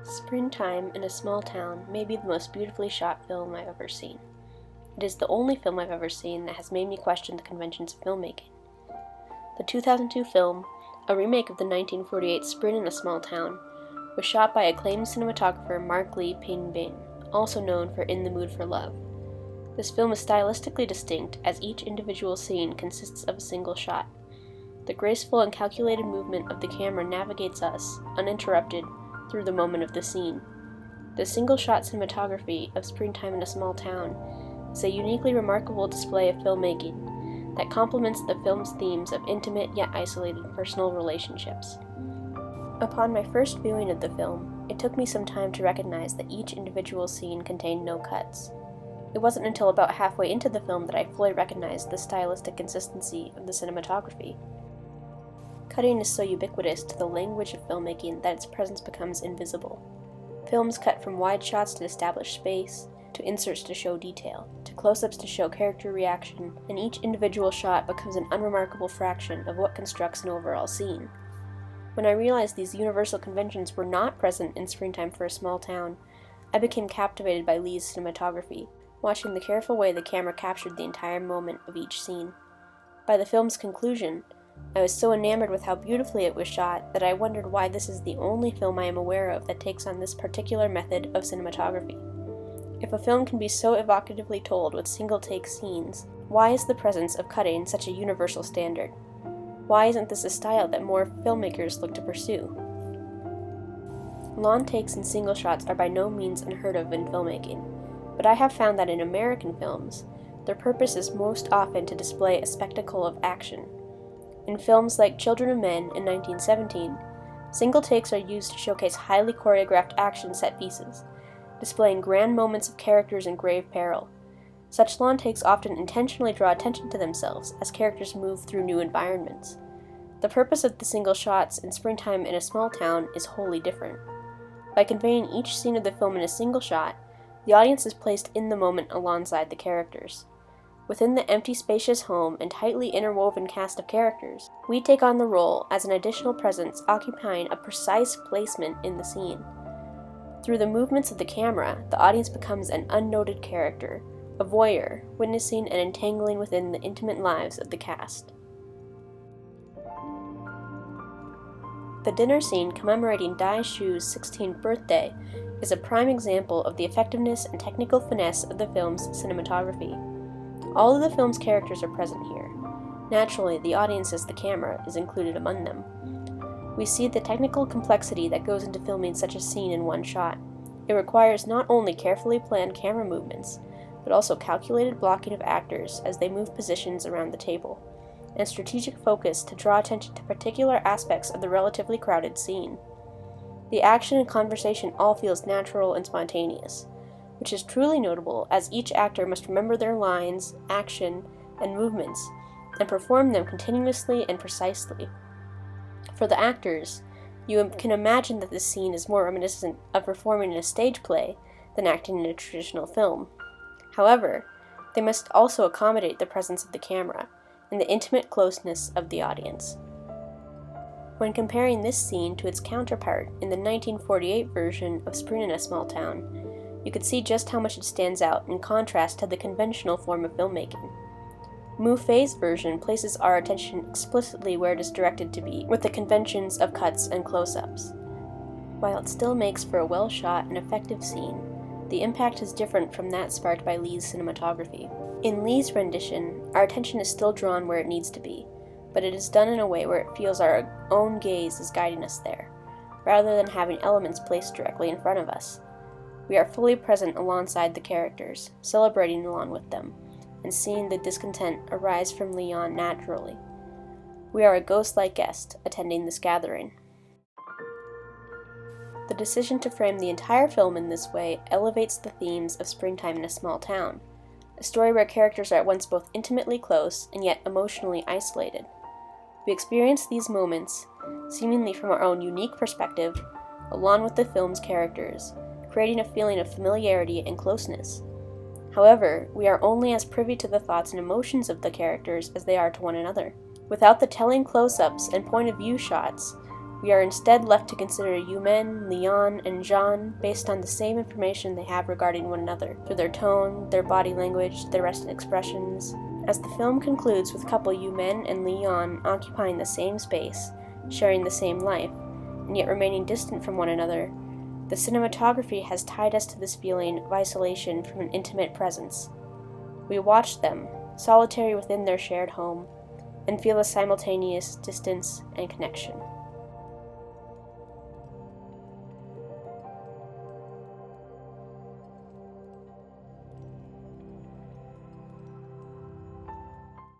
Springtime in a Small Town may be the most beautifully shot film I've ever seen. It is the only film I've ever seen that has made me question the conventions of filmmaking. The 2002 film, a remake of the 1948 Spring in a Small Town, was shot by acclaimed cinematographer Mark Lee Ping-Bing, also known for In the Mood for Love. This film is stylistically distinct as each individual scene consists of a single shot. The graceful and calculated movement of the camera navigates us, uninterrupted, through the moment of the scene. The single-shot cinematography of Springtime in a Small Town is a uniquely remarkable display of filmmaking that complements the film's themes of intimate yet isolated personal relationships. Upon my first viewing of the film, it took me some time to recognize that each individual scene contained no cuts. It wasn't until about halfway into the film that I fully recognized the stylistic consistency of the cinematography. Cutting is so ubiquitous to the language of filmmaking that its presence becomes invisible. Films cut from wide shots to establish space, to inserts to show detail, to close-ups to show character reaction, and each individual shot becomes an unremarkable fraction of what constructs an overall scene. When I realized these universal conventions were not present in Springtime for a Small Town, I became captivated by Lee's cinematography, watching the careful way the camera captured the entire moment of each scene. By the film's conclusion, I was so enamored with how beautifully it was shot that I wondered why this is the only film I am aware of that takes on this particular method of cinematography. If a film can be so evocatively told with single-take scenes, why is the presence of cutting such a universal standard? Why isn't this a style that more filmmakers look to pursue? Long takes and single shots are by no means unheard of in filmmaking, but I have found that in American films, their purpose is most often to display a spectacle of action. In films like Children of Men in 1917, single takes are used to showcase highly choreographed action set pieces, displaying grand moments of characters in grave peril. Such long takes often intentionally draw attention to themselves as characters move through new environments. The purpose of the single shots in Springtime in a Small Town is wholly different. By conveying each scene of the film in a single shot, the audience is placed in the moment alongside the characters. Within the empty, spacious home and tightly interwoven cast of characters, we take on the role as an additional presence occupying a precise placement in the scene. Through the movements of the camera, the audience becomes an unnoted character, a voyeur, witnessing and entangling within the intimate lives of the cast. The dinner scene commemorating Dai Shu's 16th birthday is a prime example of the effectiveness and technical finesse of the film's cinematography. All of the film's characters are present here. Naturally, the audience as the camera is included among them. We see the technical complexity that goes into filming such a scene in one shot. It requires not only carefully planned camera movements, but also calculated blocking of actors as they move positions around the table, and strategic focus to draw attention to particular aspects of the relatively crowded scene. The action and conversation all feels natural and spontaneous, which is truly notable as each actor must remember their lines, action, and movements, and perform them continuously and precisely. For the actors, you can imagine that this scene is more reminiscent of performing in a stage play than acting in a traditional film. However, they must also accommodate the presence of the camera and the intimate closeness of the audience. When comparing this scene to its counterpart in the 1948 version of Spring in a Small Town, you could see just how much it stands out in contrast to the conventional form of filmmaking. Mu Fei's version places our attention explicitly where it is directed to be, with the conventions of cuts and close-ups. While it still makes for a well-shot and effective scene, the impact is different from that sparked by Lee's cinematography. In Lee's rendition, our attention is still drawn where it needs to be, but it is done in a way where it feels our own gaze is guiding us there, rather than having elements placed directly in front of us. We are fully present alongside the characters, celebrating along with them, and seeing the discontent arise from Leon naturally. We are a ghost-like guest attending this gathering. The decision to frame the entire film in this way elevates the themes of Springtime in a Small Town, a story where characters are at once both intimately close and yet emotionally isolated. We experience these moments, seemingly from our own unique perspective, along with the film's characters, creating a feeling of familiarity and closeness. However, we are only as privy to the thoughts and emotions of the characters as they are to one another. Without the telling close-ups and point-of-view shots, We are instead left to consider Yumen, Leon, and Jean based on the same information they have regarding one another, through their tone, their body language, their resting expressions. As the film concludes with couple Yumen and Leon occupying the same space, sharing the same life, and yet remaining distant from one another, the cinematography has tied us to this feeling of isolation from an intimate presence. We watch them, solitary within their shared home, and feel a simultaneous distance and connection.